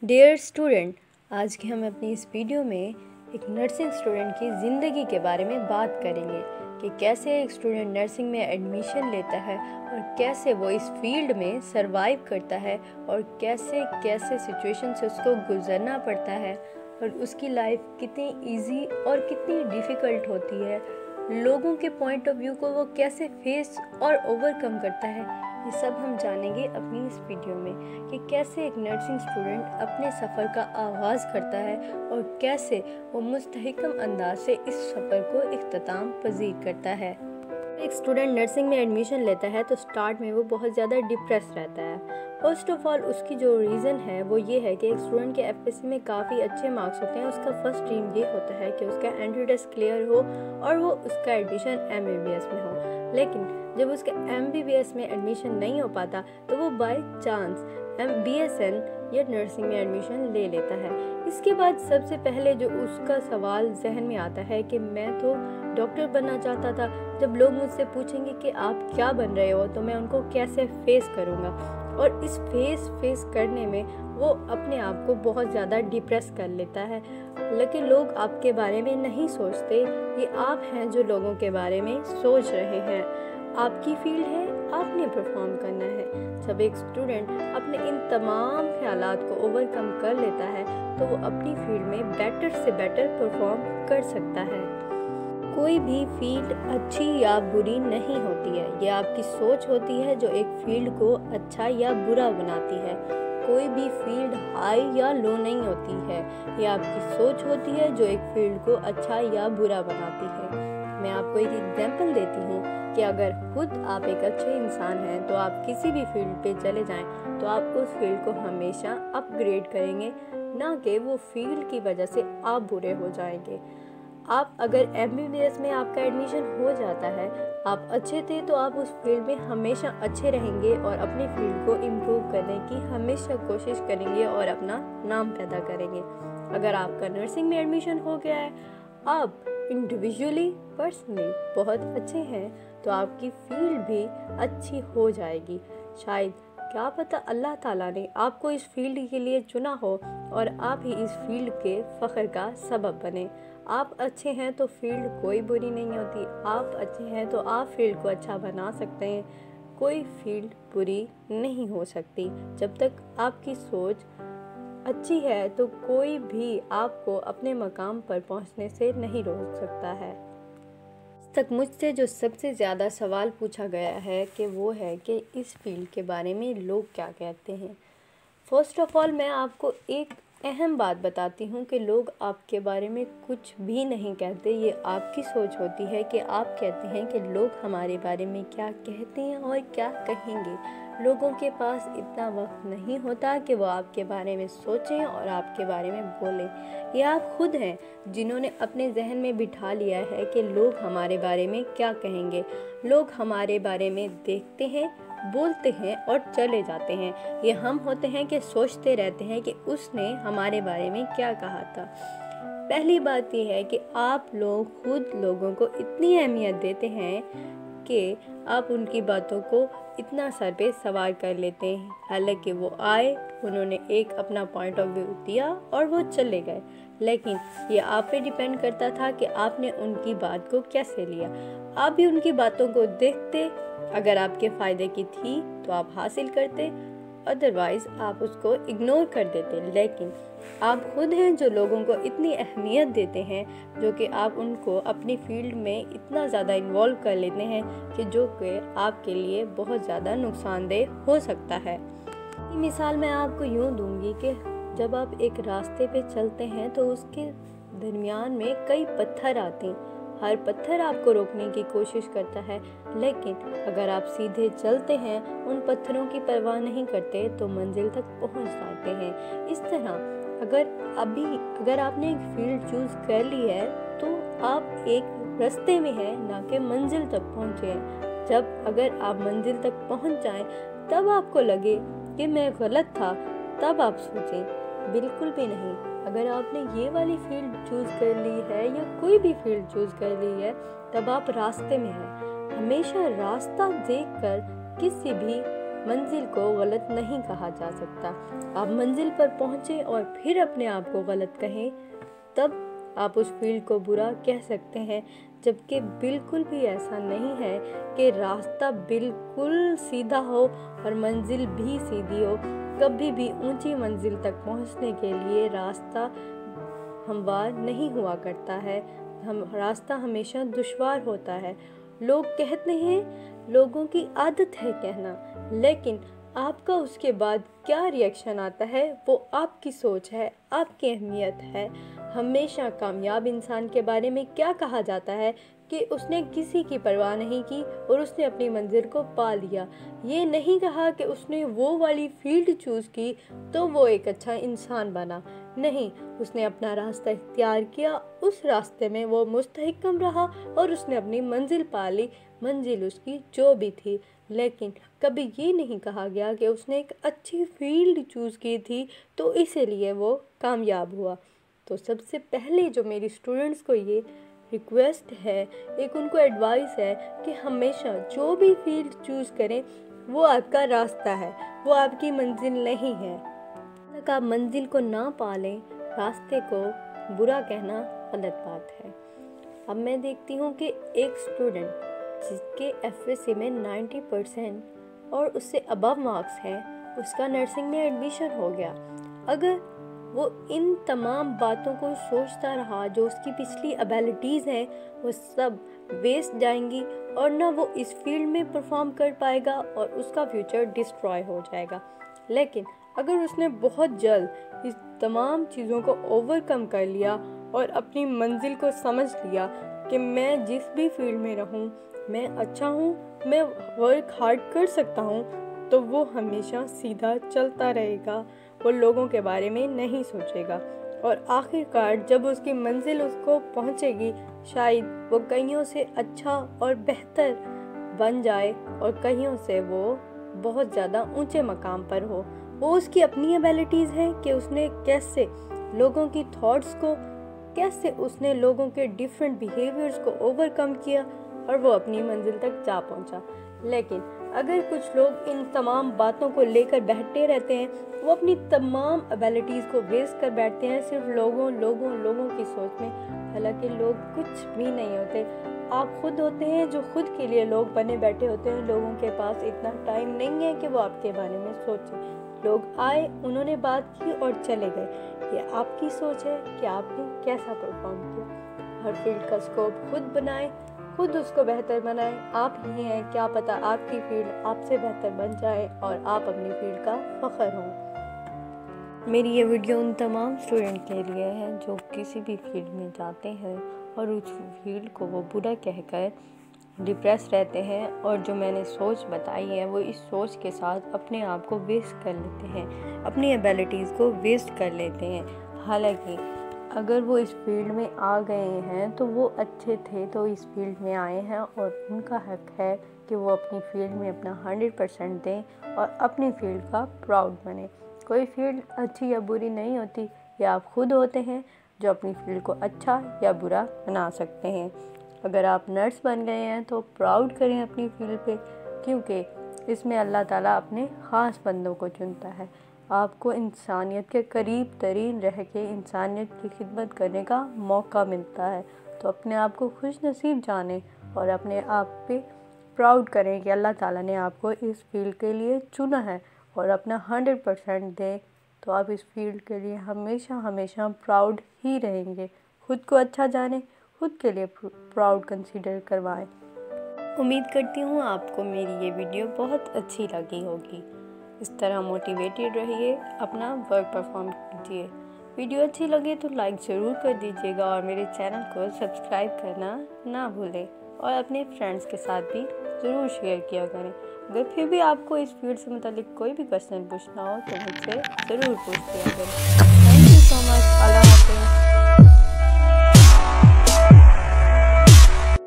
Dear student, आज के हम अपनी इस वीडियो में एक नर्सिंग स्टूडेंट की ज़िंदगी के बारे में बात करेंगे कि कैसे एक स्टूडेंट नर्सिंग में एडमिशन लेता है और कैसे वो इस फील्ड में सरवाइव करता है और कैसे कैसे सिचुएशन से उसको गुजरना पड़ता है और उसकी लाइफ कितनी इजी और कितनी डिफ़िकल्ट होती है, लोगों के पॉइंट ऑफ व्यू को वो कैसे फेस और ओवरकम करता है। ये सब हम जानेंगे अपनी इस वीडियो में कि कैसे एक नर्सिंग स्टूडेंट अपने सफ़र का आगाज़ करता है और कैसे वो मुस्तहकम अंदाज से इस सफ़र को इख्तिताम पजीर करता है। एक स्टूडेंट नर्सिंग में एडमिशन लेता है तो स्टार्ट में वो बहुत ज़्यादा डिप्रेस रहता है। फर्स्ट ऑफ ऑल उसकी जो रीज़न है वो ये है कि एक स्टूडेंट के एफएससी में काफ़ी अच्छे मार्क्स होते हैं। उसका फर्स्ट ड्रीम ये होता है कि उसका एंट्री टेस्ट क्लियर हो और वो उसका एडमिशन एमबीबीएस में हो, लेकिन जब उसका एमबीबीएस में एडमिशन नहीं हो पाता तो वो बाय चांस बीएसएन या नर्सिंग में एडमिशन ले लेता है। इसके बाद सबसे पहले जो उसका सवाल जहन में आता है कि मैं तो डॉक्टर बनना चाहता था, जब लोग मुझसे पूछेंगे कि आप क्या बन रहे हो तो मैं उनको कैसे फेस करूँगा। और इस फेस करने में वो अपने आप को बहुत ज़्यादा डिप्रेस कर लेता है। लेकिन लोग आपके बारे में नहीं सोचते, ये आप हैं जो लोगों के बारे में सोच रहे हैं। आपकी फील्ड है, आपने परफॉर्म करना है। जब एक स्टूडेंट अपने इन तमाम ख्यालात को ओवरकम कर लेता है तो वो अपनी फील्ड में बेटर से बेटर परफॉर्म कर सकता है। कोई भी फील्ड अच्छी या बुरी नहीं होती है, ये आपकी सोच होती है जो एक फील्ड को अच्छा या बुरा बनाती है। कोई भी फील्ड हाई या लो नहीं होती है, ये आपकी सोच होती है जो एक फील्ड को अच्छा या बुरा बनाती है। मैं आपको एक एग्जांपल देती हूँ कि अगर खुद आप एक अच्छे इंसान हैं तो आप किसी भी फील्ड पे चले जाएं तो आप उस फील्ड को हमेशा अपग्रेड करेंगे, ना कि वो फील्ड की वजह से आप बुरे हो जाएंगे। आप अगर एमबीबीएस में आपका एडमिशन हो जाता है, आप अच्छे थे तो आप उस फील्ड में हमेशा अच्छे रहेंगे और अपनी फील्ड को इम्प्रूव करने की हमेशा कोशिश करेंगे और अपना नाम पैदा करेंगे। अगर आपका नर्सिंग में एडमिशन हो गया है, आप इंडिविजुअली पर्सनली बहुत अच्छे हैं तो आपकी फील्ड भी अच्छी हो जाएगी। शायद क्या पता अल्लाह ताला ने आपको इस फील्ड के लिए चुना हो और आप ही इस फील्ड के फ़ख्र का सबब बने। आप अच्छे हैं तो फील्ड कोई बुरी नहीं होती, आप अच्छे हैं तो आप फील्ड को अच्छा बना सकते हैं। कोई फील्ड बुरी नहीं हो सकती। जब तक आपकी सोच अच्छी है तो कोई भी आपको अपने मकाम पर पहुंचने से नहीं रोक सकता है। तक मुझसे जो सबसे ज़्यादा सवाल पूछा गया है कि वो है कि इस फील्ड के बारे में लोग क्या कहते हैं। फर्स्ट ऑफ ऑल मैं आपको एक अहम बात बताती हूँ कि लोग आपके बारे में कुछ भी नहीं कहते। ये आपकी सोच होती है कि आप कहते हैं कि लोग हमारे बारे में क्या कहते हैं और क्या कहेंगे। लोगों के पास इतना वक्त नहीं होता कि वो आपके बारे में सोचें और आपके बारे में बोलें। ये आप खुद हैं जिन्होंने अपने जहन में बिठा लिया है कि लोग हमारे बारे में क्या कहेंगे। लोग हमारे बारे में देखते हैं, बोलते हैं और चले जाते हैं। ये हम होते हैं कि सोचते रहते हैं कि उसने हमारे बारे में क्या कहा था। पहली बात यह है कि आप लोग खुद लोगों को इतनी अहमियत देते हैं कि आप उनकी बातों को इतना सर पे सवार कर लेते हैं। हालांकि वो आए, उन्होंने एक अपना पॉइंट ऑफ व्यू दिया और वो चले गए, लेकिन ये आप पे डिपेंड करता था कि आपने उनकी बात को कैसे लिया। आप भी उनकी बातों को देखते, अगर आपके फ़ायदे की थी तो आप हासिल करते, अदरवाइज़ आप उसको इग्नोर कर देते। लेकिन आप खुद हैं जो लोगों को इतनी अहमियत देते हैं, जो कि आप उनको अपनी फील्ड में इतना ज़्यादा इन्वॉल्व कर लेते हैं कि जो कि आपके लिए बहुत ज़्यादा नुकसानदेह हो सकता है। मिसाल मैं आपको यूँ दूंगी कि जब आप एक रास्ते पे चलते हैं तो उसके दरमियान में कई पत्थर आते हैं। हर पत्थर आपको रोकने की कोशिश करता है, लेकिन अगर आप सीधे चलते हैं, उन पत्थरों की परवाह नहीं करते तो मंजिल तक पहुंच जाते हैं। इस तरह अगर आपने एक फील्ड चूज कर ली है तो आप एक रास्ते में हैं, ना कि मंजिल तक पहुंचे हैं। जब अगर आप मंजिल तक पहुंच जाएं तब आपको लगे कि मैं गलत था, तब आप सोचें, बिल्कुल भी नहीं। अगर आपने ये वाली फील्ड चूज़ कर ली है या कोई भी फील्ड चूज़ कर ली है, तब आप रास्ते में हैं। हमेशा रास्ता देखकर किसी भी منزل کو غلط نہیں کہا جا سکتا۔ آپ منزل پر پہنچیں اور پھر اپنے آپ کو غلط کہیں تب آپ اس فیلڈ کو برا کہہ سکتے ہیں، جبکہ بالکل بھی ایسا نہیں ہے کہ راستہ بالکل سیدھا ہو اور منزل بھی سیدھی ہو۔ کبھی بھی اونچی منزل تک پہنچنے کے لیے راستہ ہموار نہیں ہوا کرتا ہے، راستہ ہمیشہ دشوار ہوتا ہے۔ لوگ کہتے ہیں، لوگوں کی عادت ہے کہنا، لیکن آپ کا اس کے بعد کیا ری ایکشن آتا ہے وہ آپ کی سوچ ہے، آپ کی اہمیت ہے۔ ہمیشہ کامیاب انسان کے بارے میں کیا کہا جاتا ہے کہ اس نے کسی کی پرواہ نہیں کی اور اس نے اپنی منزل کو پا لیا۔ یہ نہیں کہا کہ اس نے وہ والی فیلڈ چوز کی تو وہ ایک اچھا انسان بنا، نہیں، اس نے اپنا راستہ اختیار کیا، اس راستے میں وہ مستحکم رہا اور اس نے اپنی منزل پا لی، منزل اس کی جو بھی تھی۔ لیکن کبھی یہ نہیں کہا گیا کہ اس نے ایک اچھی فیلڈ چوز کی تھی تو اسی لیے وہ کامیاب ہوا۔ تو سب سے پہلے جو میری اسٹوڈنٹس کو یہ ریکویسٹ ہے، ایک ان کو ایڈوائس ہے کہ ہمیشہ جو بھی فیلڈ چوز کریں وہ آپ کا راستہ ہے، وہ آپ کی منزل نہیں ہے۔ جب تک آپ منزل کو نہ پالیں، راستے کو برا کہنا غلط بات ہے۔ اب میں دیکھتی ہوں کہ ایک اسٹوڈنٹ جس کے FSC میں 90% اور اس سے ابو مارکس ہیں، اس کا نرسنگ میں ایڈمیشن ہو گیا۔ اگر وہ ان تمام باتوں کو سوچتا رہا، جو اس کی پچھلی ابیلٹیز ہیں وہ سب ویسٹ جائیں گی اور نہ وہ اس فیلڈ میں پرفارم کر پائے گا اور اس کا فیوچر ڈسٹروائے ہو جائے گا۔ لیکن اگر اس نے بہت جلد اس تمام چیزوں کو اوورکم کر لیا اور اپنی منزل کو سمجھ لیا کہ میں جس بھی فیلڈ میں رہوں میں اچھا ہوں، میں ورک ہارڈ کر سکتا ہوں، تو وہ ہمیشہ سیدھا چلتا رہے گا، وہ لوگوں کے بارے میں نہیں سوچے گا، اور آخر کار جب اس کی منزل اس کو پہنچے گی شاید وہ کئیوں سے اچھا اور بہتر بن جائے اور کئیوں سے وہ بہت زیادہ اونچے مقام پر ہو۔ وہ اس کی اپنی ایبیلٹیز ہیں کہ اس نے کیسے لوگوں کی تھاٹس کو، کیسے اس نے لوگوں کے ڈیفرنٹ بیہیویئرز کو اوورکم کیا اور وہ اپنی منزل تک جا پہنچا۔ لیکن اگر کچھ لوگ ان تمام باتوں کو لے کر بیٹھتے رہتے ہیں، وہ اپنی تمام ایبیلٹیز کو ویسٹ کر بیٹھتے ہیں صرف لوگوں کی سوچ میں، حالانکہ لوگ کچھ بھی نہیں ہوتے، آپ خود ہوتے ہیں جو خود کے لیے لوگ بنے بیٹھے ہوتے ہیں۔ لوگوں کے پاس اتنا ٹائم نہیں ہے کہ وہ آپ کے بارے میں سوچیں۔ لوگ آئے، انہوں نے بات کی اور چلے گئے، یہ آپ کی سوچ ہے کہ آپ نے کیسا پرفارم کیا۔ ہر فیلڈ کا اسکوپ خود بنائیں، خود اس کو بہتر بنائیں۔ آپ ہی ہیں، کیا پتہ آپ کی فیلڈ آپ سے بہتر بن جائے اور آپ اپنی فیلڈ کا فخر ہوں۔ میری یہ ویڈیو ان تمام اسٹوڈنٹ کے لیے ہے جو کسی بھی فیلڈ میں جاتے ہیں اور اس فیلڈ کو وہ برا کہہ کر ڈپریس رہتے ہیں، اور جو میں نے سوچ بتائی ہے وہ اس سوچ کے ساتھ اپنے آپ کو ویسٹ کر لیتے ہیں، اپنی ایبیلٹیز کو ویسٹ کر لیتے ہیں۔ حالانکہ اگر وہ اس فیلڈ میں آ گئے ہیں تو وہ اچھے تھے تو اس فیلڈ میں آئے ہیں، اور ان کا حق ہے کہ وہ اپنی فیلڈ میں اپنا 100% دیں اور اپنی فیلڈ کا پراؤڈ بنیں۔ کوئی فیلڈ اچھی یا بری نہیں ہوتی، یہ آپ خود ہوتے ہیں جو اپنی فیلڈ کو اچھا یا برا بنا سکتے ہیں۔ اگر آپ نرس بن گئے ہیں تو پراؤڈ کریں اپنی فیلڈ پہ، کیونکہ اس میں اللہ تعالیٰ اپنے خاص بندوں کو چنتا ہے۔ آپ کو انسانیت کے قریب ترین رہ کے انسانیت کی خدمت کرنے کا موقع ملتا ہے، تو اپنے آپ کو خوش نصیب جانیں اور اپنے آپ پہ پراؤڈ کریں کہ اللہ تعالیٰ نے آپ کو اس فیلڈ کے لیے چنا ہے، اور اپنا 100% دیں تو آپ اس فیلڈ کے لیے ہمیشہ پراؤڈ ہی رہیں گے۔ خود کو اچھا جانیں، خود کے لیے پراؤڈ کنسیڈر کروائیں۔ امید کرتی ہوں آپ کو میری یہ ویڈیو بہت اچھی لگی ہوگی۔ اس طرح موٹیویٹڈ رہیے، اپنا ورک پرفارم کیجیے۔ ویڈیو اچھی لگے تو لائک ضرور کر دیجیے گا اور میرے چینل کو سبسکرائب کرنا نہ بھولیں، اور اپنے فرینڈس کے ساتھ بھی ضرور شیئر کیا کریں۔ اگر پھر بھی آپ کو اس فیلڈ سے متعلق کوئی بھی کویسچن پوچھنا ہو تو مجھ سے ضرور پوچھ لیا کریں۔ تھینک یو سو مچ۔ اللہ حافظ۔